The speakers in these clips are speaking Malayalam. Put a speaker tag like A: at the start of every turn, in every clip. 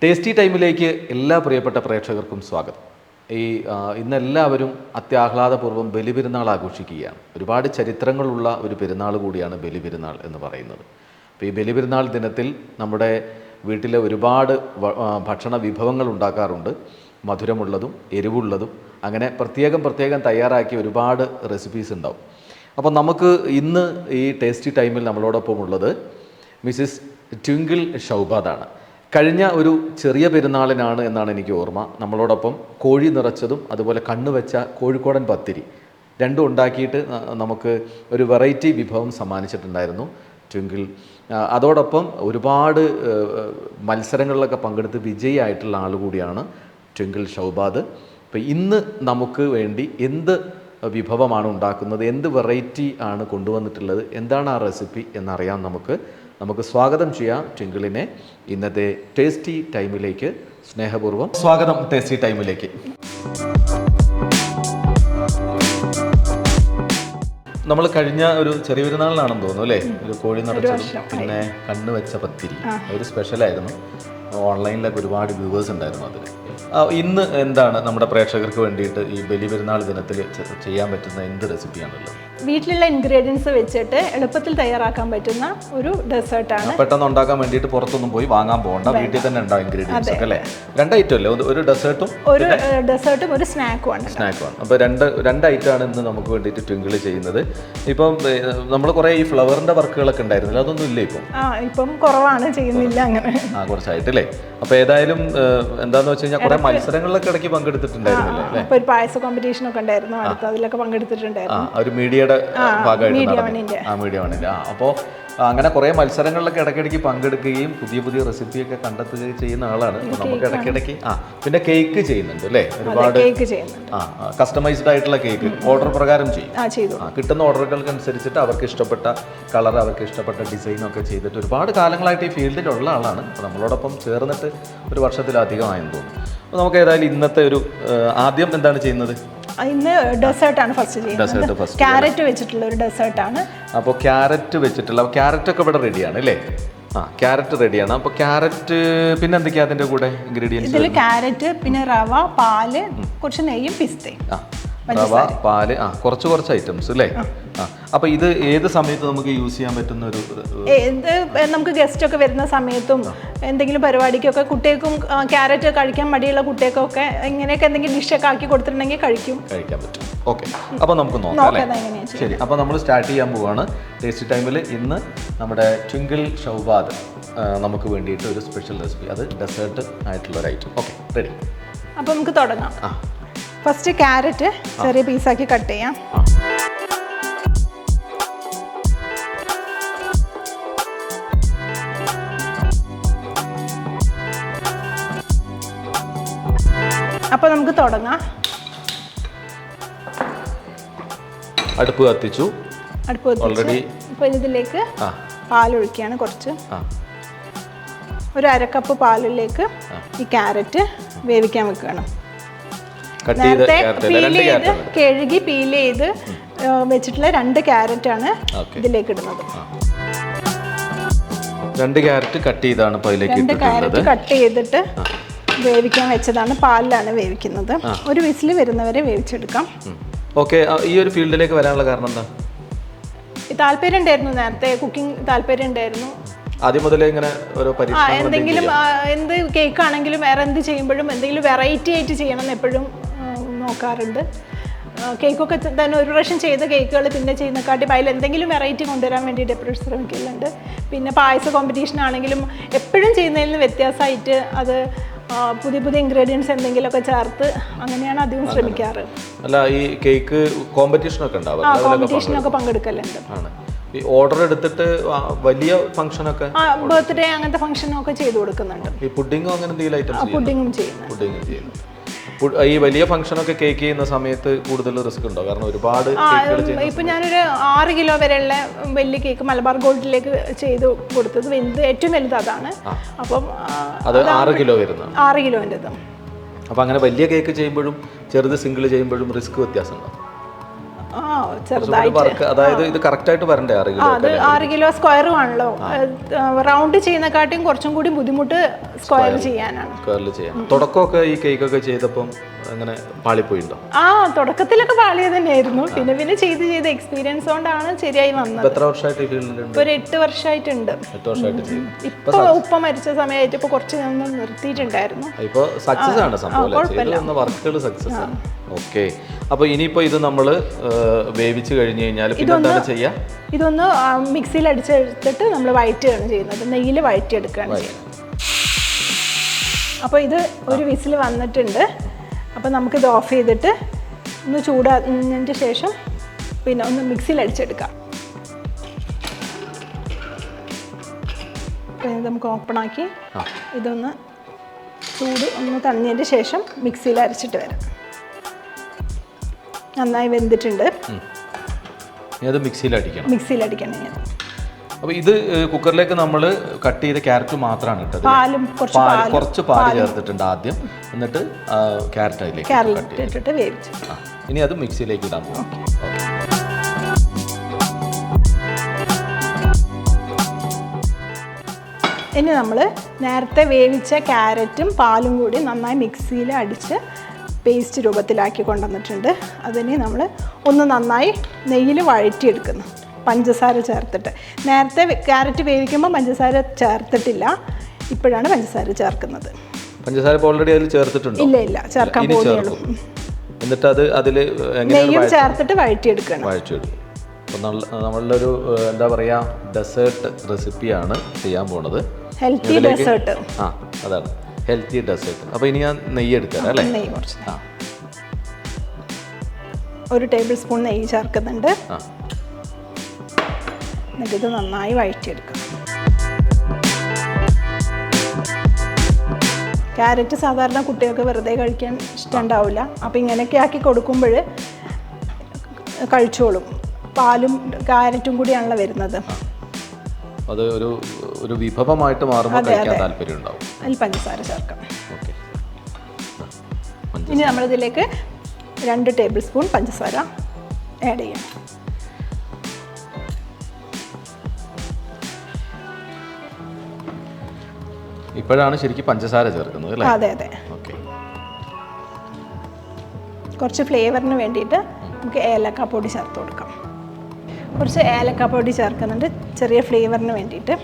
A: ടേസ്റ്റി ടൈമിലേക്ക് എല്ലാ പ്രിയപ്പെട്ട പ്രേക്ഷകർക്കും സ്വാഗതം. ഇന്നെല്ലാവരും അത്യാഹ്ലാദപൂർവ്വം ബലിപെരുന്നാൾ ആഘോഷിക്കുകയാണ്. ഒരുപാട് ചരിത്രങ്ങളുള്ള ഒരു പെരുന്നാൾ കൂടിയാണ് ബലിപെരുന്നാൾ എന്ന് പറയുന്നത്. അപ്പോൾ ഈ ബലിപെരുന്നാൾ ദിനത്തിൽ നമ്മുടെ വീട്ടിലെ ഒരുപാട് ഭക്ഷണ വിഭവങ്ങൾ ഉണ്ടാക്കാറുണ്ട്. മധുരമുള്ളതും എരിവുള്ളതും അങ്ങനെ പ്രത്യേകം തയ്യാറാക്കിയ ഒരുപാട് റെസിപ്പീസ് ഉണ്ടാവും. അപ്പോൾ നമുക്ക് ഇന്ന് ഈ ടേസ്റ്റി ടൈമിൽ നമ്മളോടൊപ്പം ഉള്ളത് മിസ്സിസ് ട്വിങ്കിൾ ഷൗബാദാണ്. കഴിഞ്ഞ ഒരു ചെറിയ പെരുന്നാളിനാണ് എന്നാണ് എനിക്ക് ഓർമ്മ, നമ്മളോടൊപ്പം കോഴി നിറച്ചതും അതുപോലെ കണ്ണുവെച്ച കോഴിക്കോടൻ പത്തിരി രണ്ടും ഉണ്ടാക്കിയിട്ട് നമുക്ക് ഒരു വെറൈറ്റി വിഭവം സമ്മാനിച്ചിട്ടുണ്ടായിരുന്നു ട്വിങ്കിൾ. അതോടൊപ്പം ഒരുപാട് മത്സരങ്ങളിലൊക്കെ പങ്കെടുത്ത് വിജയിയായിട്ടുള്ള ആൾ കൂടിയാണ് ട്വിങ്കിൾ ഷൗബാദ്. അപ്പോൾ ഇന്ന് നമുക്ക് വേണ്ടി എന്ത് വിഭവമാണ് ഉണ്ടാക്കുന്നത്, എന്ത് വെറൈറ്റി ആണ് കൊണ്ടുവന്നിട്ടുള്ളത്, എന്താണ് ആ റെസിപ്പി എന്നറിയാൻ നമുക്ക് സ്വാഗതം ചെയ്യാം ട്വിങ്കിളിനെ ഇന്നത്തെ ടേസ്റ്റി ടൈമിലേക്ക്. സ്നേഹപൂർവ്വം സ്വാഗതം ടേസ്റ്റി ടൈമിലേക്ക്. നമ്മൾ കഴിഞ്ഞ ഒരു ചെറിയ പെരുന്നാളിനാണെന്ന് തോന്നുന്നു അല്ലേ, ഒരു കോഴി നിറച്ചതും പിന്നെ കണ്ണ് വെച്ച പത്തിരി ഒരു സ്പെഷ്യലായിരുന്നു. ഓൺലൈനിലൊക്കെ ഒരുപാട് വ്യൂവേഴ്സ് ഉണ്ടായിരുന്നു അതിൽ. ഇന്ന് എന്താണ് നമ്മുടെ പ്രേക്ഷകർക്ക് വേണ്ടിയിട്ട് ഈ ബലിപെരുന്നാൾ ദിനത്തിൽ ചെയ്യാൻ പറ്റുന്ന എന്ത് റെസിപ്പിയാണുള്ളത്?
B: വീട്ടിലുള്ള ഇൻഗ്രീഡിയൻസ് വെച്ചിട്ട് എളുപ്പത്തിൽ തയ്യാറാക്കാൻ പറ്റുന്ന ഒരു ഡെസേർട്ടാണ്.
A: പെട്ടെന്ന് ഉണ്ടാക്കാൻ വേണ്ടിയിട്ട് പുറത്തൊന്നും പോയി വാങ്ങാൻ പോകണ്ട, വീട്ടിൽ തന്നെ ഉണ്ടാവും ഇൻഗ്രീഡിയൻസ് ഒക്കെ അല്ലേ. രണ്ട് ഐറ്റം അല്ലേ, ഒരു ഡെസേർട്ടും
B: ഒരു സ്നാക്കുമാണ്.
A: അപ്പോൾ രണ്ട് ഐറ്റമാണ് ഇന്ന് നമുക്ക് വേണ്ടിയിട്ട് ട്വിങ്കിൾ ചെയ്യുന്നത്. ഇപ്പം നമ്മൾ കുറേ ഈ ഫ്ലവറിന്റെ വർക്കുകളൊക്കെ ഉണ്ടായിരുന്നില്ല, അതൊന്നും ഇല്ല
B: ഇപ്പം കുറവാണ്, ചെയ്യുന്നില്ല അങ്ങനെ
A: കുറച്ചായിട്ടല്ലേ. അപ്പോൾ ഏതായാലും എന്താന്ന് വെച്ച് കഴിഞ്ഞാൽ കുറേ മത്സരങ്ങളിലൊക്കെ ഇടയ്ക്ക് പങ്കെടുത്തിട്ടുണ്ടായിരുന്നില്ലേ.
B: ഒരു പായസ കോമ്പറ്റീഷൻ ഒക്കെ ഉണ്ടായിരുന്നു, അതിലൊക്കെ പങ്കെടുത്തിട്ടുണ്ടായിരുന്നു.
A: ഒരു മീഡിയയുടെ ഭാഗമായിട്ട് മീഡിയ വണ്ണിൻ്റെ. അപ്പോൾ അങ്ങനെ കുറേ മത്സരങ്ങളിലൊക്കെ ഇടയ്ക്കിടയ്ക്ക് പങ്കെടുക്കുകയും പുതിയ റെസിപ്പിയൊക്കെ കണ്ടെത്തുകയും ചെയ്യുന്ന ആളാണ്. നമുക്ക് ഇടയ്ക്കിടയ്ക്ക് പിന്നെ കേക്ക് ചെയ്യുന്നുണ്ട് അല്ലേ, ഒരുപാട് കസ്റ്റമൈസ്ഡ് ആയിട്ടുള്ള കേക്ക് ഓർഡർ പ്രകാരം ചെയ്യും. കിട്ടുന്ന ഓർഡറുകൾക്ക് അനുസരിച്ചിട്ട് അവർക്ക് ഇഷ്ടപ്പെട്ട കളർ, അവർക്ക് ഇഷ്ടപ്പെട്ട ഡിസൈനൊക്കെ ചെയ്തിട്ട് ഒരുപാട് കാലങ്ങളായിട്ട് ഈ ഫീൽഡിലുള്ള ആളാണ്. അപ്പോൾ നമ്മളോടൊപ്പം ചേർന്നിട്ട് ഒരു വർഷത്തിലധികമായെന്ന് തോന്നുന്നു. അപ്പോൾ നമുക്ക് ഏതായാലും ഇന്നത്തെ ഒരു ആദ്യം എന്താണ് ചെയ്യുന്നത്?
B: ഇന്ന് ഡെസേർട്ടാണ് ഫസ്റ്റ് ചെയ്യുന്നത്. ക്യാരറ്റ് വെച്ചിട്ടുള്ള ഒരു ഡെസേർട്ടാണ്.
A: അപ്പോൾ ക്യാരറ്റ് വെച്ചിട്ടുള്ള ക്യാരറ്റൊക്കെ ഇവിടെ റെഡിയാണ് അല്ലേ? ക്യാരറ്റ് റെഡിയാണ്. അപ്പോൾ ക്യാരറ്റ് പിന്നെ എന്തൊക്കെയാണ് അതിൻ്റെ കൂടെ ഇൻഗ്രീഡിയൻസ്?
B: ഇതിൽ ക്യാരറ്റ്, പിന്നെ റവ, പാല്, കുറച്ച് നെയ്യും പിസ്തയും.
A: റവ, പാല്, കുറച്ച് ഐറ്റംസ് അല്ലേ. അപ്പോൾ ഇത് ഏത് സമയത്ത് നമുക്ക് യൂസ് ചെയ്യാൻ പറ്റുന്ന ഒരു
B: നമുക്ക് ഗസ്റ്റ് ഒക്കെ വരുന്ന സമയത്തും എന്തെങ്കിലും പരിപാടിക്കൊക്കെ കുട്ടികൾക്കും ക്യാരറ്റ് കഴിക്കാൻ മടിയുള്ള കുട്ടികൾക്കൊക്കെ ഇങ്ങനെയൊക്കെ എന്തെങ്കിലും ഡിഷൊക്കെ ആക്കി കൊടുത്തിട്ടുണ്ടെങ്കിൽ കഴിക്കാൻ
A: പറ്റും. ഓക്കെ, അപ്പോൾ നമുക്ക് നോക്കാം. ശരി, അപ്പോൾ നമ്മൾ സ്റ്റാർട്ട് ചെയ്യാൻ പോവുകയാണ് ടേസ്റ്റി ടൈമിൽ. ഇന്ന് നമ്മുടെ ട്വിങ്കിൾ ഷൗബാദ് നമുക്ക് വേണ്ടിയിട്ട് ഒരു സ്പെഷ്യൽ റെസിപ്പി, അത് ഡെസേർട്ട് ആയിട്ടുള്ള ഒരു ഐറ്റം. Okay, ready.
B: അപ്പോൾ നമുക്ക് തുടങ്ങാം. ഫസ്റ്റ് ക്യാരറ്റ് ചെറിയ പീസാക്കി കട്ട് ചെയ്യാം. അപ്പോൾ നമുക്ക് തുടങ്ങാം.
A: അടുപ്പ് കത്തിച്ചു. ഓൾറെഡി.
B: അപ്പോൾ ഇതിലേക്ക് പാലൊഴിക്കുകയാണ്. കുറച്ച് ഒരു അരക്കപ്പ് പാലിലേക്ക് ഈ ക്യാരറ്റ് വേവിക്കാൻ വെക്കുകയാണ്. നേരത്തെ കഴുകി പീൽ ചെയ്ത് വെച്ചിട്ടുള്ള 2 ക്യാരറ്റാണ് ഇതിലേക്ക് ഇടുന്നത്.
A: 2 ക്യാരറ്റ് കട്ട് ചെയ്താണ്
B: കട്ട് ചെയ്തിട്ട് വേവിക്കാൻ വെച്ചതാണ്. പാലിലാണ് വേവിക്കുന്നത്. ഒരു വിസിൽ വരുന്നവരെ വേവിച്ചെടുക്കാം.
A: ഓക്കെ, ഈ ഒരു ഫീൽഡിലേക്ക് വരാനുള്ള കാരണം എന്താ?
B: താല്പര്യം ഉണ്ടായിരുന്നു, നേരത്തെ കുക്കിംഗ് താല്പര്യം ഉണ്ടായിരുന്നു.
A: ആദ്യം മുതലേ ഇങ്ങനെ ഓരോ
B: എന്തെങ്കിലും എന്ത് കേക്ക് ആണെങ്കിലും വേറെ എന്ത് ചെയ്യുമ്പോഴും എന്തെങ്കിലും വെറൈറ്റി ആയിട്ട് ചെയ്യണം എന്ന് എപ്പോഴും നോക്കാറുണ്ട്. കേക്കൊക്കെ തന്നെ ഒരു പ്രാവശ്യം ചെയ്ത കേക്കുകൾ പിന്നെ ചെയ്യുന്നക്കാട്ടി അതിൽ എന്തെങ്കിലും വെറൈറ്റി കൊണ്ടുവരാൻ വേണ്ടിയിട്ട് എപ്പോഴും ശ്രമിക്കലുണ്ട്. പിന്നെ പായസ കോമ്പറ്റീഷൻ ആണെങ്കിലും എപ്പോഴും ചെയ്യുന്നതിൽ നിന്ന് വ്യത്യാസമായിട്ട് അത് പുതിയ ഇൻഗ്രീഡിയൻസ് എന്തെങ്കിലുമൊക്കെ ചേർത്ത് അങ്ങനെയാണ് അധികം ശ്രമിക്കാറ്.
A: അല്ല, ഈ കേക്ക് കോമ്പറ്റീഷനൊക്കെ
B: കോമ്പറ്റീഷനൊക്കെ പങ്കെടുക്കലുണ്ട്.
A: ഈ ഓർഡർ എടുത്തിട്ട് വലിയ ഫംഗ്ഷനൊക്കെ
B: ബർത്ത്ഡേ അങ്ങനത്തെ ഫംഗ്ഷനൊക്കെ ചെയ്തു കൊടുക്കുന്നുണ്ട്.
A: ഈ പുഡിങ്ങോ അങ്ങനെ എന്തെങ്കിലും ഐറ്റംസ്?
B: പുഡിങ്ങും ചെയ്യുന്നു.
A: ഈ വലിയ ഫംഗ്ഷനൊക്കെ കേക്ക് ചെയ്യുന്ന സമയത്ത് കൂടുതൽ റിസ്ക് ഉണ്ടോ? കാരണം ഒരുപാട്
B: ഇപ്പം ഞാനൊരു 6 കിലോ വരെയുള്ള വലിയ കേക്ക് മലബാർ ഗോൾഡിലേക്ക് ചെയ്ത് കൊടുത്തത് ഏറ്റവും വലുത് അതാണ്. അപ്പം
A: അത് 6 കിലോ വരുന്നത്.
B: 6 കിലോൻ്റെത്.
A: അപ്പം അങ്ങനെ വലിയ കേക്ക് ചെയ്യുമ്പോഴും ചെറുത് സിംഗിൾ ചെയ്യുമ്പോഴും റിസ്ക് വ്യത്യാസം ഉണ്ടോ?
B: ചെറുതായിട്ട്
A: വർക്ക്, അതായത് ഇത് കറക്റ്റ് ആയിട്ട് വരണ്ടേ 6 കിലോ?
B: അത് 6 കിലോ സ്ക്വയർ ആണല്ലോ. റൗണ്ട് ചെയ്യുന്നതിനെക്കാട്ടിയും കുറച്ചും കൂടി ബുദ്ധിമുട്ട് സ്ക്വയർ ചെയ്യാനാണ്.
A: സ്ക്വയറിൽ ചെയ്യാൻ. തുടക്കമൊക്കെ ഈ കേക്കൊക്കെ ചെയ്തപ്പം അങ്ങനെ പാളിപ്പോയിണ്ടോ?
B: തുടക്കത്തിലൊക്കെ പാളിയത് തന്നെയായിരുന്നു. പിന്നെ പിന്നെ ചെയ്ത് എക്സ്പീരിയൻസ് കൊണ്ടാണ് ശരിയായി വന്നത്.
A: എത്ര വർഷമായിട്ട് ഈ ഫീൽഡിലുണ്ട്?
B: ഒരു 8 വർഷമായിട്ടുണ്ട്.
A: 8 വർഷമായിട്ട് ചെയ്യുന്നു.
B: ഇപ്പൊ ഉപ്പ മരിച്ച സമയമായിട്ട് ഇപ്പൊ കുറച്ച് ഞാൻ നിർത്തിയിട്ടുണ്ടായിരുന്നു.
A: ഇപ്പൊ സക്സസ് ആണ് സംഭവം, വർക്കുകൾ സക്സസ് ആണ്. ഓക്കെ, അപ്പൊ ഇനിയിപ്പോ ഇത് നമ്മള് വേവിച്ച് കഴിഞ്ഞു കഴിഞ്ഞാൽ പിന്നെ എന്താണ് ചെയ്യാ?
B: ഇതൊന്ന് മിക്സിയിൽ അടിച്ചെടുത്തിട്ട് നമ്മൾ വഴറ്റുകയാണ് ചെയ്യുന്നത്. നെയ്യിൽ വഴറ്റിയെടുക്കുകയാണ് ചെയ്യുന്നത്. അപ്പോൾ ഇത് ഒരു വിസിൽ വന്നിട്ടുണ്ട്. അപ്പോൾ നമുക്കിത് ഓഫ് ചെയ്തിട്ട് ഒന്ന് ചൂടാന്നതിന് ശേഷം പിന്നെ ഒന്ന് മിക്സിയിൽ അടിച്ചെടുക്കാം. അപ്പോൾ നമുക്ക് ഓപ്പണാക്കി ഇതൊന്ന് ചൂട് ഒന്ന് തണിഞ്ഞതിന് ശേഷം മിക്സിയിൽ അരച്ചിട്ട് വരാം. നന്നായി വെന്തിട്ടുണ്ട്.
A: മിക്സിയിൽ
B: അടിക്കണം.
A: അപ്പോൾ ഇത് കുക്കറിലേക്ക് നമ്മൾ കട്ട് ചെയ്ത ക്യാരറ്റ് മാത്രമാണ് ഇട്ടത്. കുറച്ച് പാല് ചേർത്തിട്ടുണ്ട് ആദ്യം, എന്നിട്ട് ക്യാരറ്റ് അതിലേക്ക്
B: ഇട്ടിട്ട് വേവിച്ചു.
A: ഇനി അത് മിക്സിയിലേക്ക് ഇടാൻ പോകും.
B: ഇനി നമ്മൾ നേരത്തെ വേവിച്ച ക്യാരറ്റും പാലും കൂടി നന്നായി മിക്സിയിൽ അടിച്ച് പേസ്റ്റ് രൂപത്തിലാക്കി കൊണ്ടുവന്നിട്ടുണ്ട്. അതിനെ നമ്മൾ ഒന്ന് നന്നായി നെയ്യിൽ വഴറ്റിയെടുക്കുന്നു, പഞ്ചസാര ചേർത്തിട്ട്. നേരത്തെ ക്യാരറ്റ് വേവിക്കുമ്പോൾ പഞ്ചസാര ചേർത്തിട്ടില്ല, ഇപ്പോഴാണ് പഞ്ചസാര ചേർക്കുന്നത്.
A: പഞ്ചസാര ഓൾറെഡി അതിൽ ചേർത്തിട്ടുണ്ടോ?
B: ഇല്ല, ചേർക്കാൻ പോകുന്നുള്ളൂ.
A: എന്നിട്ട് അത് അതിൽ
B: നെയ്യും ചേർത്തിട്ട് വഴറ്റിയെടുക്കണം.
A: അപ്പോൾ നമ്മളൊരു എന്താ പറയുക, ഡെസേർട്ട് റെസിപ്പിയാണ് ചെയ്യാൻ പോണത്.
B: Healthy dessert.
A: അതാണ് ഹെൽത്തി ഡെസേർട്ട്. അപ്പോൾ ഇനി ഞാൻ നെയ്യ് എടുക്കാം അല്ലേ?
B: നെയ്യ് കുറച്ച് 1 ടേബിൾ സ്പൂൺ നെയ്യ് ചേർക്കുന്നുണ്ട്. എന്നിട്ട് ഇത് നന്നായി വഴറ്റിയെടുക്കാം. ക്യാരറ്റ് സാധാരണ കുട്ടികൾക്ക് വെറുതെ കഴിക്കാൻ ഇഷ്ടമുണ്ടാവില്ല. അപ്പോൾ ഇങ്ങനെയൊക്കെ ആക്കി കൊടുക്കുമ്പോൾ കഴിച്ചോളും. പാലും ക്യാരറ്റും കൂടിയാണല്ലോ വരുന്നത്.
A: അത് ഒരു വിഭവമായിട്ട് മാറുമ്പോൾ കഴിക്കാൻ താല്പര്യം ഉണ്ടാവും.
B: അതിൽ പഞ്ചസാര ചേർക്കാം. ഇനി നമ്മളിതിലേക്ക് 2 ടേബിൾ സ്പൂൺ പഞ്ചസാര ആഡ് ചെയ്യാം.
A: ഇപ്പോഴാണ് ശരിക്കും പഞ്ചസാര ചേർക്കുന്നത് അല്ലേ?
B: അതെ. കുറച്ച് ഫ്ലേവറിന് വേണ്ടിയിട്ട് നമുക്ക് ഏലക്കാപ്പൊടി ചേർത്ത് കൊടുക്കാം. കുറച്ച് ഏലക്കാപ്പൊടി ചേർക്കുന്നുണ്ട് ചെറിയ ഫ്ലേവറിന് വേണ്ടിയിട്ട്.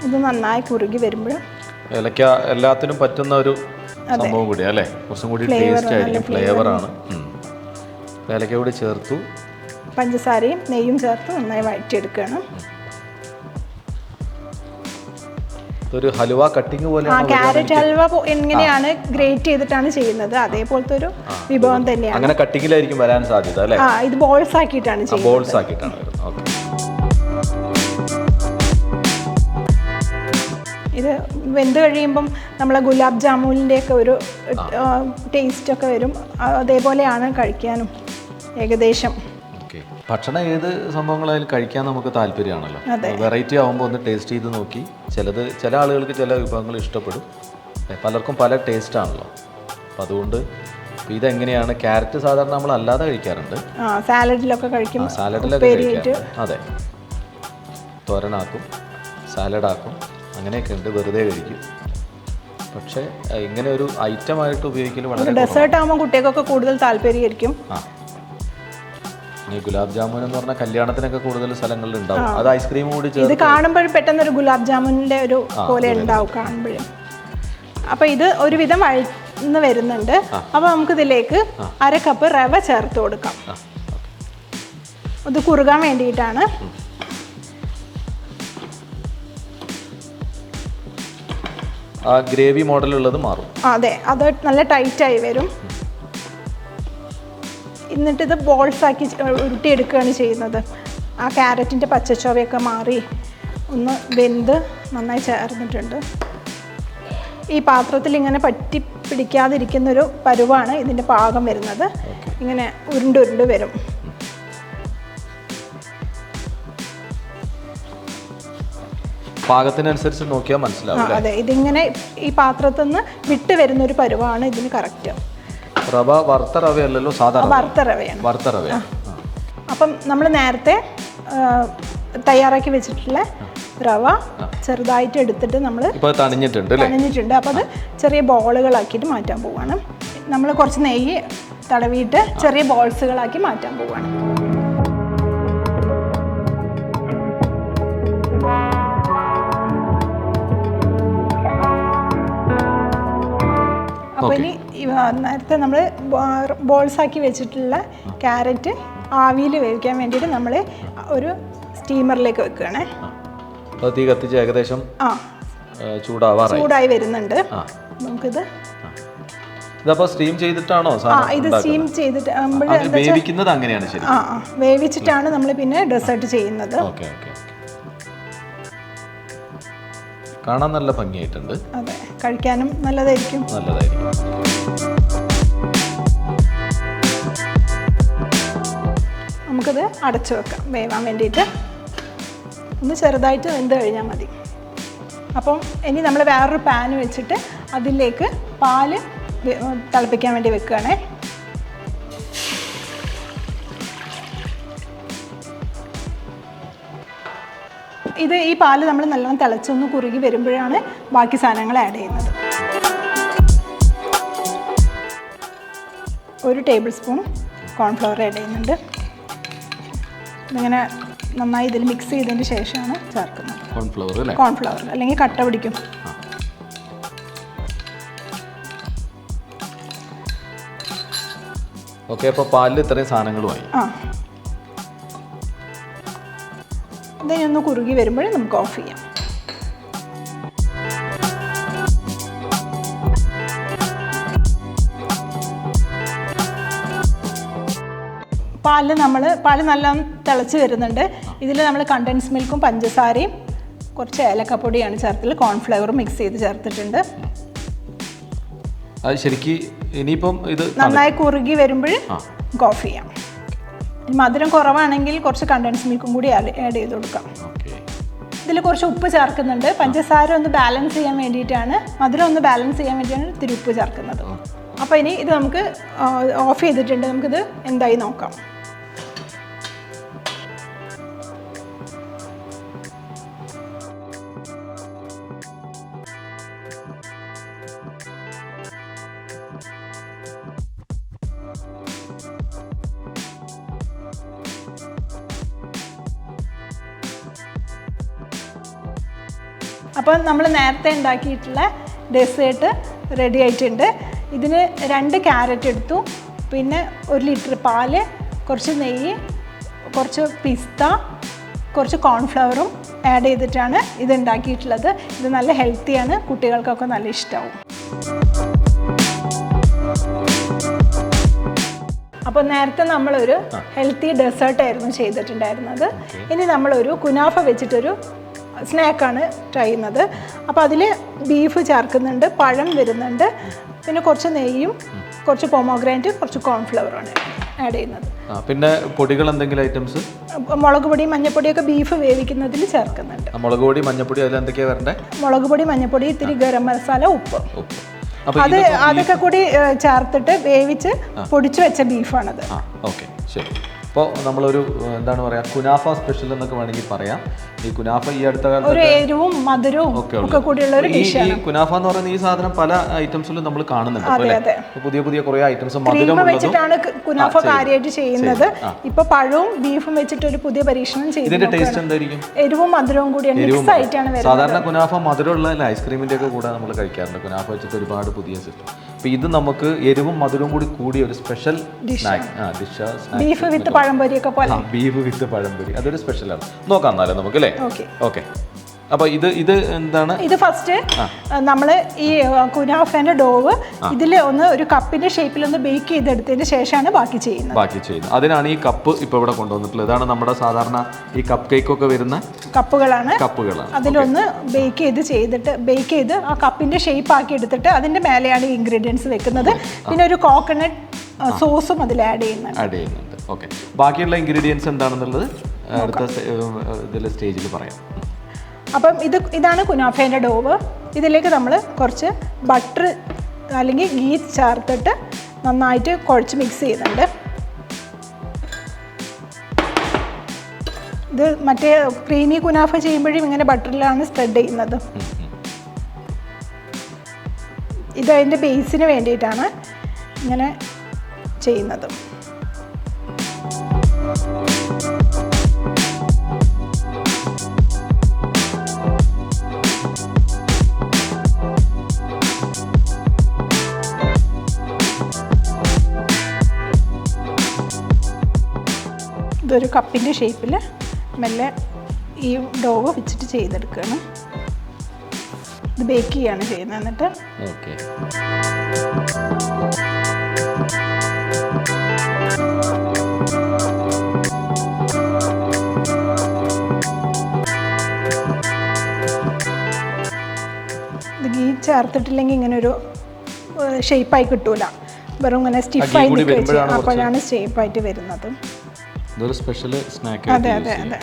B: ഇത് നന്നായി കുറുകി വരുമ്പോൾ
A: ഏലക്ക എല്ലാത്തിനും പറ്റുന്ന ഒരു സംഭവം കൂടിയാണ് അല്ലേ? കുറച്ചും കൂടി ടേസ്റ്റ് ആയിരിക്കും, ഫ്ലേവറാണ്. ഏലക്ക കൂടി ചേർത്തു,
B: പഞ്ചസാരയും നെയ്യും ചേർത്ത് നന്നായി വഴറ്റിയെടുക്കുകയാണ്.
A: ഒരു ഹലുവ കട്ടിങ് പോലെ.
B: ക്യാരറ്റ് ഹൽവ എങ്ങനെയാണ് ഗ്രേറ്റ് ചെയ്തിട്ടാണ് ചെയ്യുന്നത്, അതേപോലത്തെ ഒരു വിഭവം തന്നെയാണ്.
A: അങ്ങനെ കട്ടിങ്ങിലായിരിക്കും വരാൻ സാധ്യത അല്ലേ?
B: ഇത് ബോൾസ് ആക്കിയിട്ടാണ് ചെയ്യുന്നത്.
A: ബോൾസ് ആക്കിയിട്ടാണ് വരുന്നത്. ഓക്കേ.
B: ഇത് വെന്ത് കഴിയുമ്പം നമ്മളെ ഗുലാബ് ജാമുനിൻ്റെ ഒക്കെ ഒരു ടേസ്റ്റൊക്കെ വരും. അതേപോലെയാണ് കഴിക്കാനും ഏകദേശം.
A: ഭക്ഷണം ഏത് സംഭവങ്ങളായാലും കഴിക്കാൻ നമുക്ക് താല്പര്യമാണല്ലോ. വെറൈറ്റി ആകുമ്പോൾ ഒന്ന് ടേസ്റ്റ് ചെയ്ത് നോക്കി. ചില ആളുകൾക്ക് ചില വിഭവങ്ങൾ ഇഷ്ടപ്പെടും, പലർക്കും പല ടേസ്റ്റ് ആണല്ലോ. അപ്പം അതുകൊണ്ട് ഇതെങ്ങനെയാണ്, ക്യാരറ്റ് സാധാരണ നമ്മൾ അല്ലാതെ കഴിക്കാറുണ്ട്,
B: സാലഡിലൊക്കെ കഴിക്കും.
A: സാലഡിലൊക്കെ കഴിക്കാറുണ്ട്. അതെ, തോരനാക്കും, സാലഡാക്കും, അങ്ങനെയൊക്കെ ഉണ്ട്, വെറുതെ കഴിക്കും. പക്ഷേ ഇങ്ങനെ ഒരു ഐറ്റമായിട്ട് ഉപയോഗിക്കൽ വളരെ
B: ഡെസേർട്ട് ആകുമ്പോൾ കുട്ടികൾക്കൊക്കെ കൂടുതൽ താല്പര്യമായിരിക്കും.
A: ഈ ഗുലാബ് ജാമുൻ എന്ന് പറഞ്ഞാൽ കല്യാണത്തിനൊക്കെ കൂടുതൽ സ്ഥലങ്ങളിൽ ഉണ്ടാവും. അത് ഐസ്ക്രീം കൂടി
B: ഇത് കാണുമ്പോഴും പെട്ടെന്ന് ഒരു ഗുലാബ് ജാമുനിന്റെ ഒരു പോലെ ഉണ്ടാവും കാണുമ്പോഴും. അപ്പൊ ഇത് ഒരുവിധം വഴന്ന് വരുന്നുണ്ട്. അപ്പൊ നമുക്ക് ഇതിലേക്ക് 1/2 കപ്പ് റവ ചേർത്ത് കൊടുക്കാം. ഇത് കുറുകാൻ വേണ്ടിയിട്ടാണ്.
A: ഗ്രേവി മോഡലുള്ളത് മാറും.
B: അതെ, അത് നല്ല ടൈറ്റായി വരും. എന്നിട്ടിത് ബോൾസാക്കി ഉരുട്ടിയെടുക്കുകയാണ് ചെയ്യുന്നത്. ആ ക്യാരറ്റിൻ്റെ പച്ചച്ചൊവയൊക്കെ മാറി ഒന്ന് വെന്ത് നന്നായി ചേർന്നിട്ടുണ്ട്. ഈ പാത്രത്തിൽ ഇങ്ങനെ പറ്റി പിടിക്കാതിരിക്കുന്നൊരു പരുവാണ് ഇതിൻ്റെ പാകം വരുന്നത്. ഇങ്ങനെ ഉരുണ്ട് വരും.
A: പാകത്തിനനുസരിച്ച് നോക്കിയാൽ മനസ്സിലാവും.
B: അതെ, ഇതിങ്ങനെ ഈ പാത്രത്തിൽ നിന്ന് വിട്ട് വരുന്നൊരു പരുവാണ് ഇതിന് കറക്റ്റ്.
A: റവ വറുത്ത റവയല്ലല്ലോ, സാധാരണ
B: വറുത്ത റവയാണ്.
A: വറുത്ത റവ.
B: അപ്പം നമ്മൾ നേരത്തെ തയ്യാറാക്കി വെച്ചിട്ടുള്ള റവ ചെറുതായിട്ട് എടുത്തിട്ട് നമ്മൾ
A: തണിഞ്ഞിട്ടുണ്ട്.
B: അപ്പോൾ അത് ചെറിയ ബോളുകളാക്കിയിട്ട് മാറ്റാൻ പോവുകയാണ്. നമ്മൾ കുറച്ച് നെയ്യ് തടവിയിട്ട് ചെറിയ ബോൾസുകളാക്കി മാറ്റാൻ പോവുകയാണ്. അപ്പോൾ ഇനി നേരത്തെ നമ്മൾ ബോൾസാക്കി വെച്ചിട്ടുള്ള ക്യാരറ്റ് ആവിയിൽ വേവിക്കാൻ വേണ്ടിയിട്ട് നമ്മൾ ഒരു സ്റ്റീമറിലേക്ക് വെക്കുകയാണ്.
A: തീ കത്തിച്ച് ഏകദേശം
B: ചൂടായി വരുന്നുണ്ട്. നമുക്കിത്
A: ഇതപ്പോൾ സ്റ്റീം ചെയ്തിട്ടാണോ?
B: ഇത് സ്റ്റീം ചെയ്തിട്ട്
A: വേവിക്കുന്നത് അങ്ങനെയാണ്. ശരി,
B: വേവിച്ചിട്ടാണ് നമ്മൾ പിന്നെ ഡെസേർട്ട് ചെയ്യുന്നത്.
A: കാണാൻ നല്ല ഭംഗിയായിട്ടുണ്ട്.
B: അതെ, കഴിക്കാനും നല്ലതായിരിക്കും. നമുക്കിത് അടച്ചു വെക്കാം വേവാൻ വേണ്ടിയിട്ട്. ഒന്ന് ചെറുതായിട്ട് വെന്ത് കഴിഞ്ഞാൽ മതി. അപ്പം ഇനി നമ്മൾ വേറൊരു പാൻ വെച്ചിട്ട് അതിലേക്ക് പാല് തിളപ്പിക്കാൻ വേണ്ടി വെക്കുകയാണേ. ഈ പാല് നമ്മൾ നല്ലോണം തിളച്ചൊന്ന് കുറുകി വരുമ്പോഴാണ് ബാക്കി സാധനങ്ങൾ ആഡ് ചെയ്യുന്നത്. 1 ടേബിൾ സ്പൂൺ കോൺഫ്ലവർ ആഡ് ചെയ്യുന്നുണ്ട്. ഇങ്ങനെ നന്നായി ഇതിൽ മിക്സ് ചെയ്തതിന് ശേഷമാണ് ചേർക്കുന്നത്. കോൺഫ്ലവർ അല്ലെങ്കിൽ കട്ട പിടിക്കും.
A: ഓക്കെ, അപ്പോൾ പാലിൽ ഇത്രയും സാധനങ്ങളുമായി.
B: ഇതിനൊന്ന് കുറുകി വരുമ്പോൾ നമുക്ക് ഓഫ് ചെയ്യാം. പാല് നല്ല തിളച്ച് വരുന്നുണ്ട്. ഇതിൽ നമ്മൾ കണ്ടൻസ് മിൽക്കും പഞ്ചസാരയും കുറച്ച് ഏലക്കപ്പൊടിയാണ് ചേർത്തത്. കോൺഫ്ലവറും മിക്സ് ചെയ്ത് ചേർത്തിട്ടുണ്ട്.
A: അത് ശരിക്കും ഇനിയിപ്പം ഇത്
B: നന്നായി കുറുകി വരുമ്പോൾ ഓഫ് ചെയ്യാം. മധുരം കുറവാണെങ്കിൽ കുറച്ച് കണ്ടൻസ് മിൽക്കും കൂടി ആഡ് ചെയ്ത് കൊടുക്കാം. ഇതിൽ കുറച്ച് ഉപ്പ് ചേർക്കുന്നുണ്ട്. പഞ്ചസാര ഒന്ന് ബാലൻസ് ചെയ്യാൻ വേണ്ടിയിട്ടാണ്, മധുരം ഒന്ന് ബാലൻസ് ചെയ്യാൻ വേണ്ടിയിട്ടാണ് ഇത്തിരി ഉപ്പ് ചേർക്കുന്നത്. അപ്പോൾ ഇനി ഇത് നമുക്ക് ഓഫ് ചെയ്തിട്ടുണ്ട്. നമുക്കിത് എന്തായി നോക്കാം. അപ്പോൾ നമ്മൾ നേരത്തെ ഉണ്ടാക്കിയിട്ടുള്ള ഡെസേർട്ട് റെഡി ആയിട്ടുണ്ട്. ഇതിന് 2 ക്യാരറ്റ് എടുത്തു, പിന്നെ 1 ലിറ്റർ പാല്, കുറച്ച് നെയ്യ്, കുറച്ച് പിസ്ത, കുറച്ച് കോൺഫ്ലവറും ആഡ് ചെയ്തിട്ടാണ് ഇത് ഉണ്ടാക്കിയിട്ടുള്ളത്. ഇത് നല്ല ഹെൽത്തിയാണ്, കുട്ടികൾക്കൊക്കെ നല്ല ഇഷ്ടമാവും. അപ്പോൾ നേരത്തെ നമ്മളൊരു ഹെൽത്തി ഡെസേർട്ടായിരുന്നു ചെയ്തിട്ടുണ്ടായിരുന്നത്. ഇനി നമ്മളൊരു കുനാഫ വെച്ചിട്ടൊരു സ്നാക്കാണ് ട്രൈ ചെയ്യുന്നത്. അപ്പോൾ അതിൽ ബീഫ് ചേർക്കുന്നുണ്ട്, പഴം വരുന്നുണ്ട്, പിന്നെ കുറച്ച് നെയ്യും കുറച്ച് പൊമോഗ്രാനൈറ്റ് കുറച്ച് കോൺഫ്ലവറാണ് ആഡ് ചെയ്യുന്നത്.
A: പിന്നെ പൊടികൾ എന്തെങ്കിലും ഐറ്റംസ്?
B: മുളക് പൊടി മഞ്ഞപ്പൊടിയൊക്കെ ബീഫ് വേവിക്കുന്നതിൽ ചേർക്കുന്നുണ്ട്.
A: മുളക് പൊടി മഞ്ഞപ്പൊടി അതിൽ എന്തൊക്കെയാണ് വരണ്ടേ?
B: മുളക് പൊടി മഞ്ഞപ്പൊടി ഇത്തിരി ഗരം മസാല ഉപ്പ് അതൊക്കെ കൂടി ചേർത്തിട്ട് വേവിച്ച് പൊടിച്ചു വെച്ച ബീഫാണത്.
A: ഓക്കെ, ശരി. അപ്പോൾ നമ്മളൊരു എന്താണ് പറയുക, കുനാഫ സ്പെഷ്യൽ എന്നൊക്കെ വേണമെങ്കിൽ പറയാം. ഈ കുനാഫ ഈ അടുത്ത കാലത്ത്
B: ഒരു എരിവും മധുരവും ഒക്കെ കൂടിയുള്ള ഒരു ഡിഷാണ്.
A: ഈ കുനാഫ എന്ന് പറയുന്ന ഈ സാധനം പല ഐറ്റംസിലും നമ്മൾ കാണുന്നുണ്ട്. പുതിയ പുതിയ കുറേ ഐറ്റംസ് മധുരം
B: വെച്ചിട്ടാണ് കുനാഫ കാര്യമായിട്ട് ചെയ്യുന്നത്. ഇപ്പൊ പഴവും ബീഫും വെച്ചിട്ട് ഒരു പുതിയ പരീക്ഷണം ചെയ്തു.
A: ഇതിന്റെ ടേസ്റ്റ് എന്തായിരിക്കും?
B: എരിവും മധുരവും കൂടിയാണ് മിക്സ് ആയിട്ടാണ് വരുന്നത്.
A: സാധാരണ കുനാഫ മധുരമുള്ള ഐസ്ക്രീമിന്റെ ഒക്കെ കൂടെ നമ്മൾ കഴിക്കാറുണ്ട്. കുനാഫ വെച്ചിട്ട് ഒരുപാട് പുതിയ സിസ്റ്റം. അപ്പോൾ ഇത് നമുക്ക് എരിവും മധുരവും കൂടി ഒരു സ്പെഷ്യൽ ഡിഷ്.
B: ബീഫ് വിത്ത് പഴംപൊരിയൊക്കെ പോലെ.
A: ബീഫ് വിത്ത് പഴംപൊരി അതൊരു സ്പെഷ്യലാണ്. നോക്കാം എന്നാലും നമുക്ക് അല്ലേ? ഓക്കെ. അപ്പോൾ ഇത് എന്താണ്?
B: ഇത് ഫസ്റ്റ് നമ്മൾ ഈ കുനാഫേൻ്റെ ഡോവ് ഇതിൽ ഒരു കപ്പിന്റെ ഷേപ്പിൽ ഒന്ന് ബേക്ക് ചെയ്തെടുത്തതിന് ശേഷമാണ് ബാക്കി ചെയ്യുന്നത്.
A: അതിനാണ് ഈ കപ്പ് ഇപ്പോൾ ഇവിടെ കൊണ്ടുവന്നിട്ടുള്ളത്. ഇതാണ് നമ്മുടെ സാധാരണ ഈ കപ്പ് കേക്ക് ഒക്കെ വരുന്ന കപ്പുകളാണ്.
B: അതിലൊന്ന് ബേക്ക് ചെയ്ത് ആ കപ്പിന്റെ ഷേപ്പ് ആക്കി എടുത്തിട്ട് അതിന്റെ മേലെയാണ് ഇൻഗ്രീഡിയൻസ് വെക്കുന്നത്. പിന്നെ ഒരു കോക്കനട്ട് സോസും അതിൽ ആഡ് ചെയ്യുന്നുണ്ട്.
A: ഓക്കെ, ബാക്കിയുള്ള ഇൻഗ്രീഡിയൻസ് എന്താണെന്നുള്ളത് അടുത്ത ഇതിൽ സ്റ്റേജിൽ പറയാം.
B: അപ്പം ഇതാണ് കുനാഫേൻ്റെ ഡോവ്. ഇതിലേക്ക് നമ്മൾ കുറച്ച് ബട്ടർ അല്ലെങ്കിൽ ഗീ ചേർത്തിട്ട് നന്നായിട്ട് കുഴച്ച് മിക്സ് ചെയ്യുന്നുണ്ട്. ഇത് മറ്റേ ക്രീമി കുനാഫ ചെയ്യുമ്പോഴും ഇങ്ങനെ ബട്ടറിലാണ് സ്പ്രെഡ് ചെയ്യുന്നത്. ഇത് അതിൻ്റെ ബേസിന് വേണ്ടിയിട്ടാണ് ഇങ്ങനെ ചെയ്യുന്നത്. ഇതൊരു കപ്പിൻ്റെ ഷേപ്പിൽ മെല്ലെ ഈ ഡോവ് വെച്ചിട്ട് ചെയ്തെടുക്കുകയാണ്. ഇത് ബേക്ക് ചെയ്യാണ് ചെയ്യുന്നത്. എന്നിട്ട് ഇത് ഗീ ചേർത്തിട്ടില്ലെങ്കിൽ ഇങ്ങനെ ഒരു ഷേപ്പായി കിട്ടൂല. വെറും ഇങ്ങനെ സ്റ്റിഫായി നിൽക്കുക. അപ്പോഴാണ് ഷേപ്പായിട്ട് വരുന്നത്. അതെ അതെ അതെ.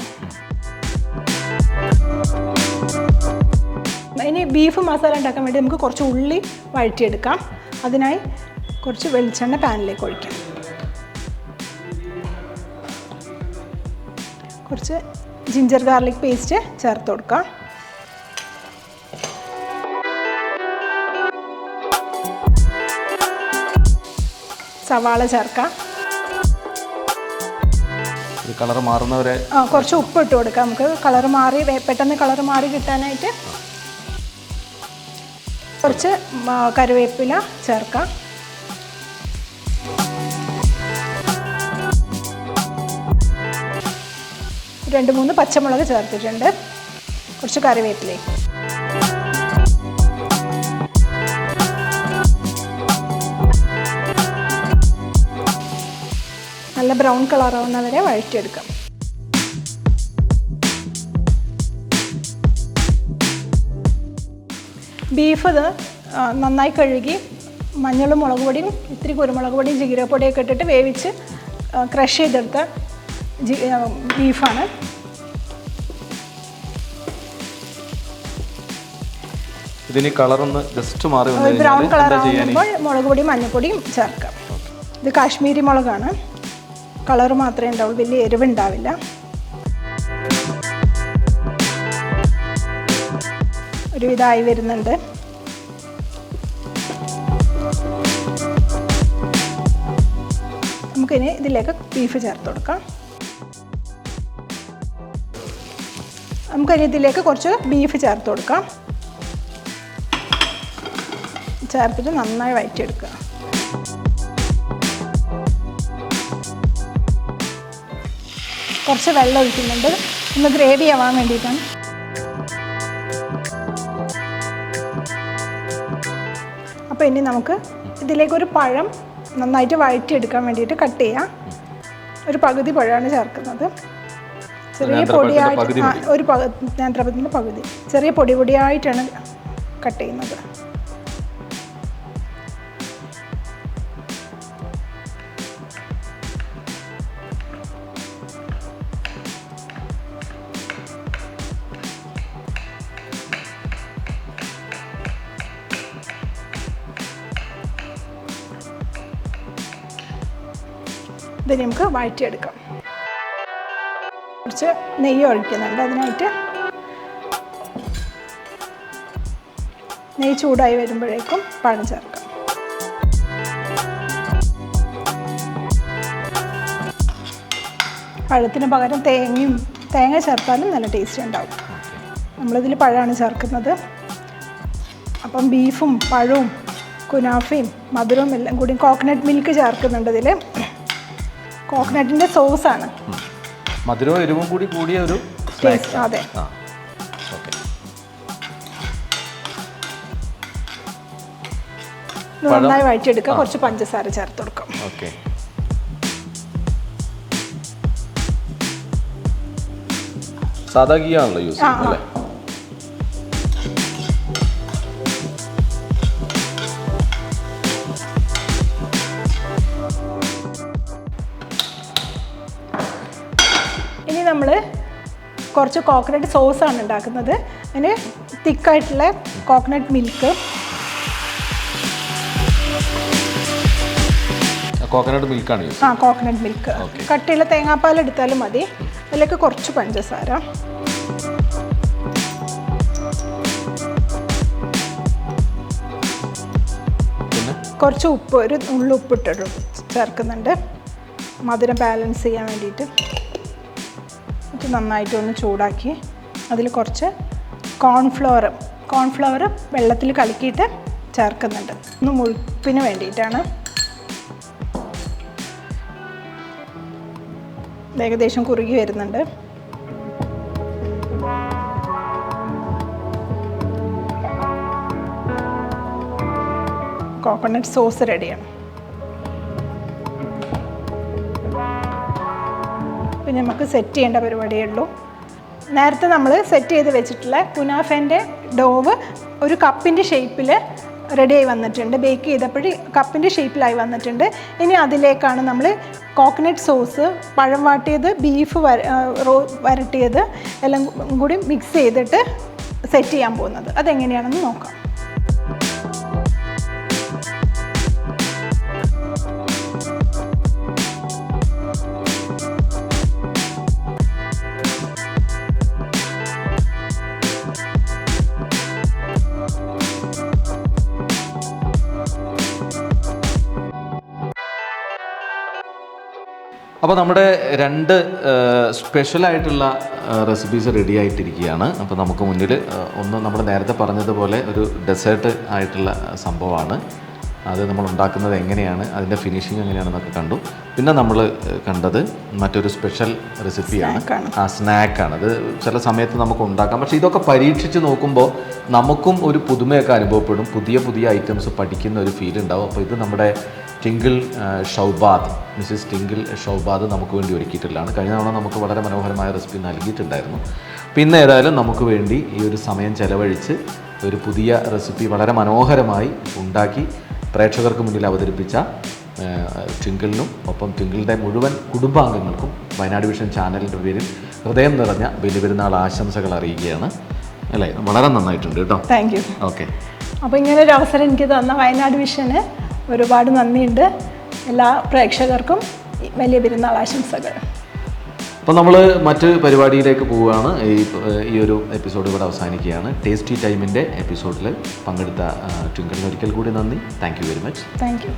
B: ഇനി ബീഫ് മസാല ഉണ്ടാക്കാൻ വേണ്ടി നമുക്ക് കുറച്ച് ഉള്ളി വഴറ്റിയെടുക്കാം. അതിനായി കുറച്ച് വെളിച്ചെണ്ണ പാനിലേക്ക് ഒഴിക്കാം. കുറച്ച് ജിഞ്ചർ ഗാർലിക് പേസ്റ്റ് ചേർത്ത് കൊടുക്കാം. സവാള ചേർക്കാം.
A: കളർ മാറുന്നവരെ
B: കുറച്ച് ഉപ്പ് ഇട്ട് കൊടുക്കാം. നമുക്ക് കളർ മാറി പെട്ടെന്ന് കളർ മാറി കിട്ടാനായിട്ട്. കുറച്ച് കറിവേപ്പില ചേർക്കാം. രണ്ട് മൂന്ന് പച്ചമുളക് ചേർത്തിട്ടുണ്ട്. കുറച്ച് കറിവേപ്പില. നല്ല ബ്രൗൺ കളറാവുന്നവരെ വഴറ്റിയെടുക്കാം. ബീഫ് ഇത് നന്നായി കഴുകി മഞ്ഞളും മുളക് പൊടിയും ഇത്തിരി കുരുമുളക് പൊടിയും ജീരകപ്പൊടിയൊക്കെ ഇട്ടിട്ട് വേവിച്ച് ക്രഷ് ചെയ്തെടുത്ത ബീഫാണ്.
A: ഇതിന് കളറൊന്ന് ജസ്റ്റ് മാറി
B: ബ്രൗൺ കളറാകുമ്പോൾ മുളക് പൊടിയും മഞ്ഞൾപ്പൊടിയും ചേർക്കാം. ഇത് കാശ്മീരി മുളകാണ്. കളർ മാത്രമേ ഉണ്ടാവുള്ളൂ, വലിയ എരിവുണ്ടാവില്ല. ഒരുവിധമായി വരുന്നുണ്ട്. നമുക്കിനി ഇതിലേക്ക് ബീഫ് ചേർത്ത് കൊടുക്കാം. നമുക്കിനി ഇതിലേക്ക് കുറച്ച് ബീഫ് ചേർത്ത് കൊടുക്കാം. ചേർത്തിട്ട് നന്നായി വഴറ്റിയെടുക്കുക. കുറച്ച് വെള്ളം ഒഴിക്കുന്നുണ്ട്, ഒന്ന് ഗ്രേവി ആവാൻ വേണ്ടിയിട്ടാണ്. അപ്പോൾ ഇനി നമുക്ക് ഇതിലേക്കൊരു പഴം നന്നായിട്ട് വഴറ്റിയെടുക്കാൻ വേണ്ടിയിട്ട് കട്ട് ചെയ്യാം. ഒരു പകുതി പഴമാണ് ചേർക്കുന്നത്. ചെറിയ പൊടിയായിട്ട് ഒരു നേന്ത്രപ്പഴത്തിൻ്റെ പകുതി ചെറിയ പൊടിയായിട്ടാണ് കട്ട് ചെയ്യുന്നത്. ഇത് നമുക്ക് വഴറ്റിയെടുക്കാം. കുറച്ച് നെയ്യ് ഒഴിക്കുന്നുണ്ട്. അതിനായിട്ട് നെയ്യ് ചൂടായി വരുമ്പോഴേക്കും പഴം ചേർക്കാം. പഴത്തിന് പകരം തേങ്ങ ചേർത്താലും നല്ല ടേസ്റ്റ് ഉണ്ടാവും. നമ്മളിതിൽ പഴമാണ് ചേർക്കുന്നത്. അപ്പം ബീഫും പഴവും കുനാഫയും മധുരവും എല്ലാം കൂടി കോക്കനട്ട് മിൽക്ക് ചേർക്കുന്നുണ്ട്. ഇതിൽ കോക്കനട്ടിൻ്റെ സോസാണ്.
A: മധുരവും എരിവും കൂടി കൂടിയ ഒരു
B: ടേസ്റ്റ്. അതെ. നന്നായി വഴറ്റിയെടുക്കുക. കുറച്ച് പഞ്ചസാര ചേർത്ത് കൊടുക്കാം.
A: ഓക്കെ. സാധാ ഗീ ആണല്ലോ യൂസ് ചെയ്യുന്നത്.
B: ഇനി നമ്മൾ കുറച്ച് കോക്കനട്ട് സോസാണ് ഉണ്ടാക്കുന്നത്. അതിന് തിക്കായിട്ടുള്ള കോക്കനട്ട് മിൽക്ക്,
A: കോക്കനട്ട് മിൽക്കാണ് യൂസ്.
B: Coconut milk. കട്ടിയുള്ള തേങ്ങാപ്പാൽ എടുത്താലും മതി. അതിലേക്ക് കുറച്ച് പഞ്ചസാര,
A: പിന്നെ
B: കുറച്ച് ഉപ്പ്, ഒരു നുള്ളു ഉപ്പിട്ടിട്ട് ചേർക്കുന്നുണ്ട് മധുരം ബാലൻസ് ചെയ്യാൻ വേണ്ടിയിട്ട്. ഇത് നന്നായിട്ടൊന്ന് ചൂടാക്കി അതിൽ കുറച്ച് കോൺഫ്ലവർ വെള്ളത്തിൽ കലക്കിയിട്ട് ചേർക്കുന്നുണ്ട്. ഒന്ന് മുഴുപ്പിന് വേണ്ടിയിട്ടാണ്. ഏകദേശം കുറുകി വരുന്നുണ്ട്. കോക്കനട്ട് സോസ് റെഡിയാണ്. പിന്നെ നമുക്ക് സെറ്റ് ചെയ്യേണ്ട പരിപാടിയേ ഉള്ളൂ. നേരത്തെ നമ്മൾ സെറ്റ് ചെയ്ത് വെച്ചിട്ടുള്ള കുനാഫേൻ്റെ ഡോവ് ഒരു കപ്പിൻ്റെ ഷേപ്പിൽ റെഡിയായി വന്നിട്ടുണ്ട്. ബേക്ക് ചെയ്തപ്പോൾ കപ്പിൻ്റെ ഷേപ്പിലായി വന്നിട്ടുണ്ട്. ഇനി അതിലേക്കാണ് നമ്മൾ കോക്കനട്ട് സോസ്, പഴം വാട്ടിയത്, ബീഫ് വരട്ടിയത് എല്ലാം കൂടി മിക്സ് ചെയ്തിട്ട് സെറ്റ് ചെയ്യാൻ പോകുന്നത്. അതെങ്ങനെയാണെന്ന് നോക്കാം.
A: അപ്പോൾ നമ്മുടെ രണ്ട് സ്പെഷ്യലായിട്ടുള്ള റെസിപ്പീസ് റെഡി ആയിട്ടിരിക്കുകയാണ്. അപ്പോൾ നമുക്ക് മുന്നിൽ ഒന്ന് നമ്മൾ നേരത്തെ പറഞ്ഞതുപോലെ ഒരു ഡെസേർട്ട് ആയിട്ടുള്ള സംഭവമാണ്. അത് നമ്മൾ ഉണ്ടാക്കുന്നത് എങ്ങനെയാണ്, അതിൻ്റെ ഫിനിഷിങ് എങ്ങനെയാണെന്നൊക്കെ കണ്ടു. പിന്നെ നമ്മൾ കണ്ടത് മറ്റൊരു സ്പെഷ്യൽ റെസിപ്പിയാണ്, സ്നാക്കാണ്. അത് ചില സമയത്ത് നമുക്ക് ഉണ്ടാക്കാം. പക്ഷേ ഇതൊക്കെ പരീക്ഷിച്ച് നോക്കുമ്പോൾ നമുക്കും ഒരു പുതുമയൊക്കെ അനുഭവപ്പെടും. പുതിയ പുതിയ ഐറ്റംസ് പഠിക്കുന്ന ഒരു ഫീൽ ഉണ്ടാവും. അപ്പോൾ ഇത് നമ്മുടെ ടിങ്കിൾ ഷൗബാദ്, മിസ്സിസ് ടിങ്കിൾ ഷൗബാദ് നമുക്ക് വേണ്ടി ഒരുക്കിയിട്ടുള്ളതാണ്. കഴിഞ്ഞ തവണ നമുക്ക് വളരെ മനോഹരമായ റെസിപ്പി നൽകിയിട്ടുണ്ടായിരുന്നു. പിന്നെ ഏതായാലും നമുക്ക് വേണ്ടി ഈ ഒരു സമയം ചെലവഴിച്ച് ഒരു പുതിയ റെസിപ്പി വളരെ മനോഹരമായി ഉണ്ടാക്കി പ്രേക്ഷകർക്ക് മുന്നിൽ അവതരിപ്പിച്ച ടിങ്കിളിനും ഒപ്പം ടിങ്കിളിൻ്റെ മുഴുവൻ കുടുംബാംഗങ്ങൾക്കും വയനാട് വിഷൻ ചാനലിൻ്റെ പേരിൽ ഹൃദയം നിറഞ്ഞ ബലിപെരുന്നാൾ ആശംസകൾ അറിയിക്കുകയാണ്. അല്ലേ, വളരെ നന്നായിട്ടുണ്ട് കേട്ടോ.
B: Thank you.
A: ഓക്കെ.
B: അപ്പോൾ ഇങ്ങനൊരു അവസരം എനിക്ക് തന്ന വയനാട് വിഷന് ഒരുപാട് നന്ദിയുണ്ട്. എല്ലാ പ്രേക്ഷകർക്കും വലിയ പെരുന്നാൾ ആശംസകൾ.
A: അപ്പോൾ നമ്മൾ മറ്റ് പരിപാടിയിലേക്ക് പോവുകയാണ്. ഈ ഒരു എപ്പിസോഡ് ഇവിടെ അവസാനിക്കുകയാണ്. ടേസ്റ്റി ടൈമിൻ്റെ എപ്പിസോഡിൽ പങ്കെടുത്ത ടിങ്കിളിന് ഒരിക്കൽ കൂടി നന്ദി. Thank you very much.
B: Thank you.